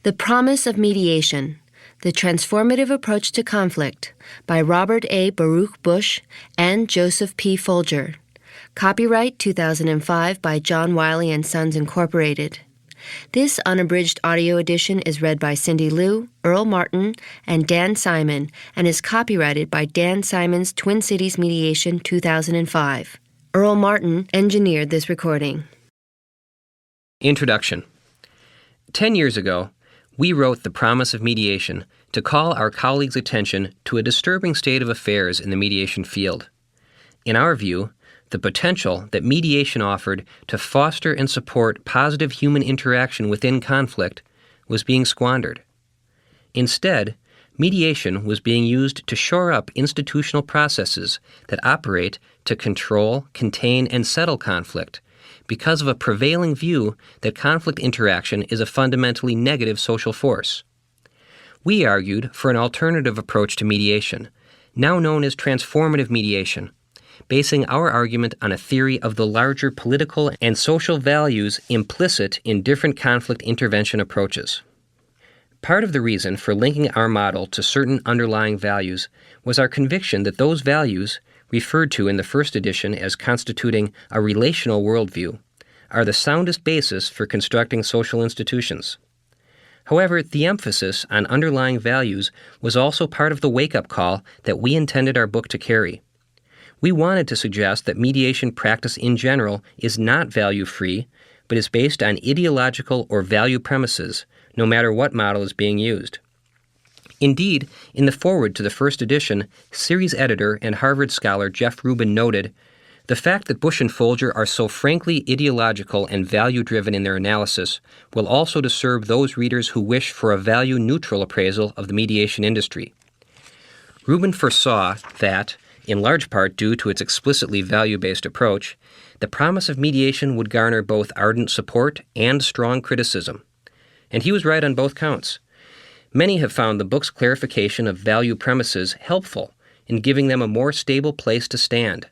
The Promise of Mediation, The Transformative Approach to Conflict by Robert A. Baruch Bush and Joseph P. Folger. Copyright 2005 by John Wiley & Sons Incorporated. This unabridged audio edition is read by Cindy Liu, Earl Martin, and Dan Simon, and is copyrighted by Dan Simon's Twin Cities Mediation 2005. Earl Martin engineered this recording. Introduction. 10 years ago, we wrote The Promise of Mediation to call our colleagues' attention to a disturbing state of affairs in the mediation field. In our view, the potential that mediation offered to foster and support positive human interaction within conflict was being squandered. Instead, mediation was being used to shore up institutional processes that operate to control, contain, and settle conflict because of a prevailing view that conflict interaction is a fundamentally negative social force. We argued for an alternative approach to mediation, now known as transformative mediation, basing our argument on a theory of the larger political and social values implicit in different conflict intervention approaches. Part of the reason for linking our model to certain underlying values was our conviction that those values, referred to in the first edition as constituting a relational worldview, are the soundest basis for constructing social institutions. However, the emphasis on underlying values was also part of the wake-up call that we intended our book to carry. We wanted to suggest that mediation practice in general is not value-free, but is based on ideological or value premises, no matter what model is being used. Indeed, in the foreword to the first edition, series editor and Harvard scholar Jeff Rubin noted, "The fact that Bush and Folger are so frankly ideological and value-driven in their analysis will also disturb those readers who wish for a value-neutral appraisal of the mediation industry." Rubin foresaw that, in large part due to its explicitly value-based approach, the promise of mediation would garner both ardent support and strong criticism. And he was right on both counts. Many have found the book's clarification of value premises helpful in giving them a more stable place to stand,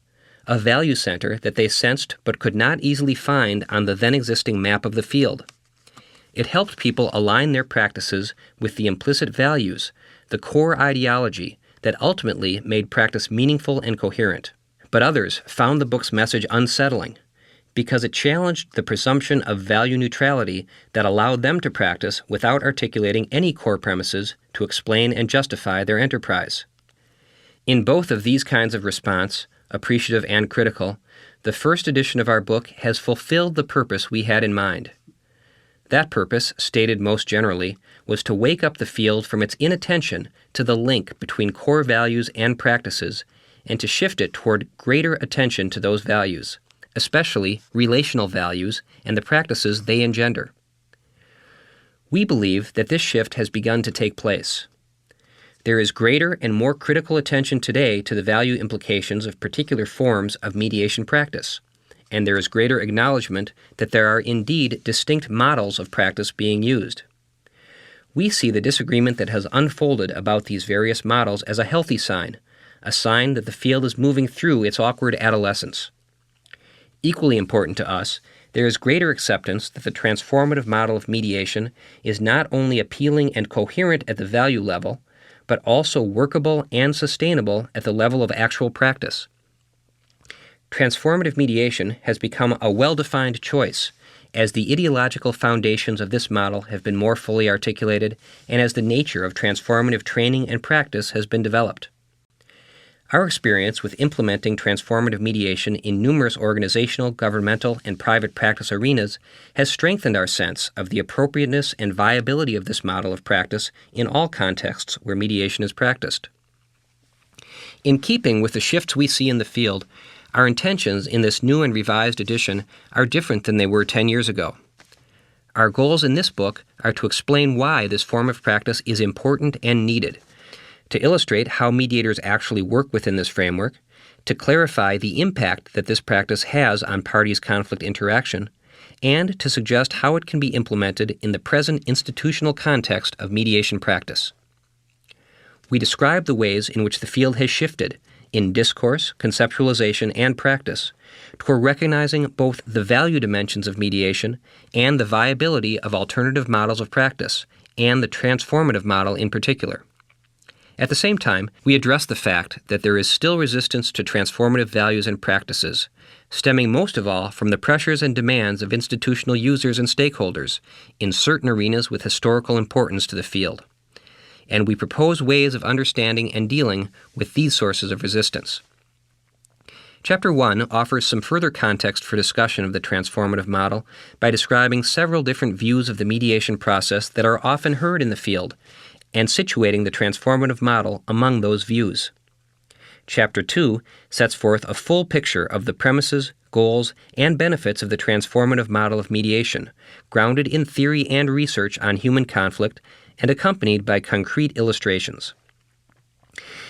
a value center that they sensed but could not easily find on the then-existing map of the field. It helped people align their practices with the implicit values, the core ideology, that ultimately made practice meaningful and coherent. But others found the book's message unsettling because it challenged the presumption of value neutrality that allowed them to practice without articulating any core premises to explain and justify their enterprise. In both of these kinds of response, appreciative and critical, the first edition of our book has fulfilled the purpose we had in mind. That purpose, stated most generally, was to wake up the field from its inattention to the link between core values and practices, and to shift it toward greater attention to those values, especially relational values and the practices they engender. We believe that this shift has begun to take place. There is greater and more critical attention today to the value implications of particular forms of mediation practice, and there is greater acknowledgement that there are indeed distinct models of practice being used. We see the disagreement that has unfolded about these various models as a healthy sign, a sign that the field is moving through its awkward adolescence. Equally important to us, there is greater acceptance that the transformative model of mediation is not only appealing and coherent at the value level, but also workable and sustainable at the level of actual practice. Transformative mediation has become a well-defined choice as the ideological foundations of this model have been more fully articulated and as the nature of transformative training and practice has been developed. Our experience with implementing transformative mediation in numerous organizational, governmental, and private practice arenas has strengthened our sense of the appropriateness and viability of this model of practice in all contexts where mediation is practiced. In keeping with the shifts we see in the field, our intentions in this new and revised edition are different than they were 10 years ago. Our goals in this book are to explain why this form of practice is important and needed, to illustrate how mediators actually work within this framework, to clarify the impact that this practice has on parties' conflict interaction, and to suggest how it can be implemented in the present institutional context of mediation practice. We describe the ways in which the field has shifted in discourse, conceptualization, and practice toward recognizing both the value dimensions of mediation and the viability of alternative models of practice, and the transformative model in particular. At the same time, we address the fact that there is still resistance to transformative values and practices, stemming most of all from the pressures and demands of institutional users and stakeholders in certain arenas with historical importance to the field. And we propose ways of understanding and dealing with these sources of resistance. Chapter 1 offers some further context for discussion of the transformative model by describing several different views of the mediation process that are often heard in the field, and situating the transformative model among those views. Chapter 2 sets forth a full picture of the premises, goals, and benefits of the transformative model of mediation, grounded in theory and research on human conflict and accompanied by concrete illustrations.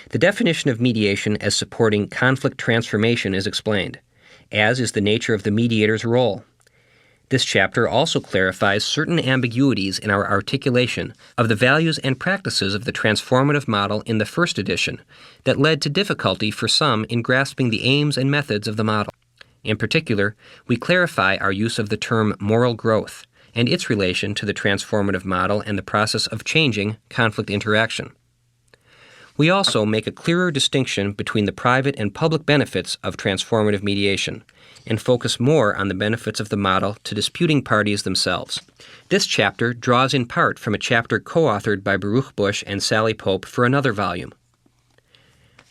The definition of mediation as supporting conflict transformation is explained, as is the nature of the mediator's role. This chapter also clarifies certain ambiguities in our articulation of the values and practices of the transformative model in the first edition that led to difficulty for some in grasping the aims and methods of the model. In particular, we clarify our use of the term moral growth and its relation to the transformative model and the process of changing conflict interaction. We also make a clearer distinction between the private and public benefits of transformative mediation, and focus more on the benefits of the model to disputing parties themselves. This chapter draws in part from a chapter co-authored by Baruch Bush and Sally Pope for another volume.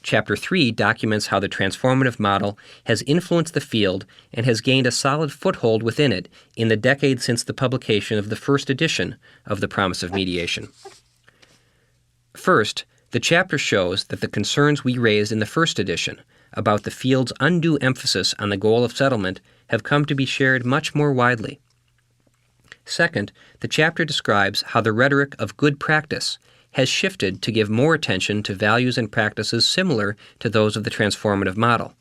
Chapter 3 documents how the transformative model has influenced the field and has gained a solid foothold within it in the decade since the publication of the first edition of The Promise of Mediation. First, the chapter shows that the concerns we raised in the first edition about the field's undue emphasis on the goal of settlement have come to be shared much more widely. Second, the chapter describes how the rhetoric of good practice has shifted to give more attention to values and practices similar to those of the transformative model.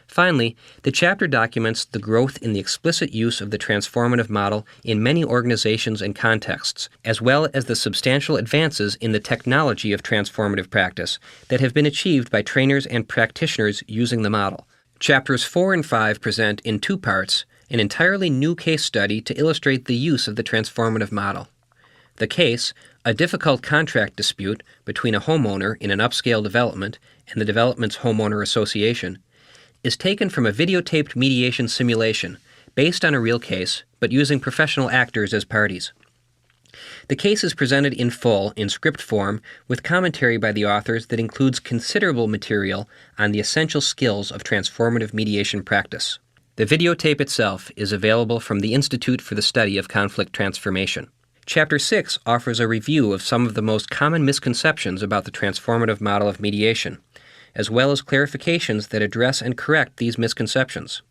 Finally, the chapter documents the growth in the explicit use of the transformative model in many organizations and contexts, as well as the substantial advances in the technology of transformative practice that have been achieved by trainers and practitioners using the model. Chapters 4 and 5 present, in two parts, an entirely new case study to illustrate the use of the transformative model. The case, a difficult contract dispute between a homeowner in an upscale development and the development's homeowner association, is taken from a videotaped mediation simulation based on a real case, but using professional actors as parties. The case is presented in full in script form with commentary by the authors that includes considerable material on the essential skills of transformative mediation practice. The videotape itself is available from the Institute for the Study of Conflict Transformation. Chapter 6 offers a review of some of the most common misconceptions about the transformative model of mediation, as well as clarifications that address and correct these misconceptions.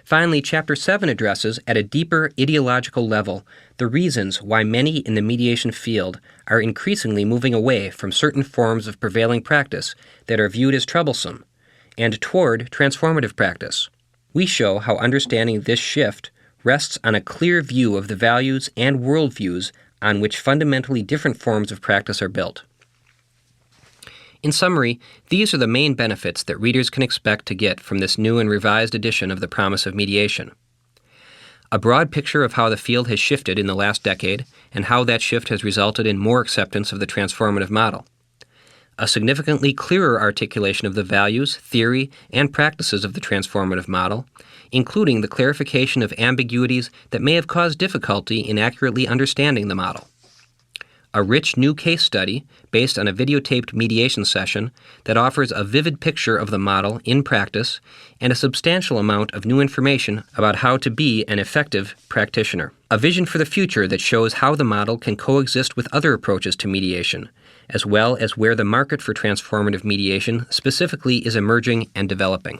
Finally, Chapter 7 addresses, at a deeper ideological level, the reasons why many in the mediation field are increasingly moving away from certain forms of prevailing practice that are viewed as troublesome, and toward transformative practice. We show how understanding this shift rests on a clear view of the values and worldviews on which fundamentally different forms of practice are built. In summary, these are the main benefits that readers can expect to get from this new and revised edition of The Promise of Mediation. A broad picture of how the field has shifted in the last decade and how that shift has resulted in more acceptance of the transformative model. A significantly clearer articulation of the values, theory, and practices of the transformative model, including the clarification of ambiguities that may have caused difficulty in accurately understanding the model. A rich new case study based on a videotaped mediation session that offers a vivid picture of the model in practice and a substantial amount of new information about how to be an effective practitioner. A vision for the future that shows how the model can coexist with other approaches to mediation, as well as where the market for transformative mediation specifically is emerging and developing.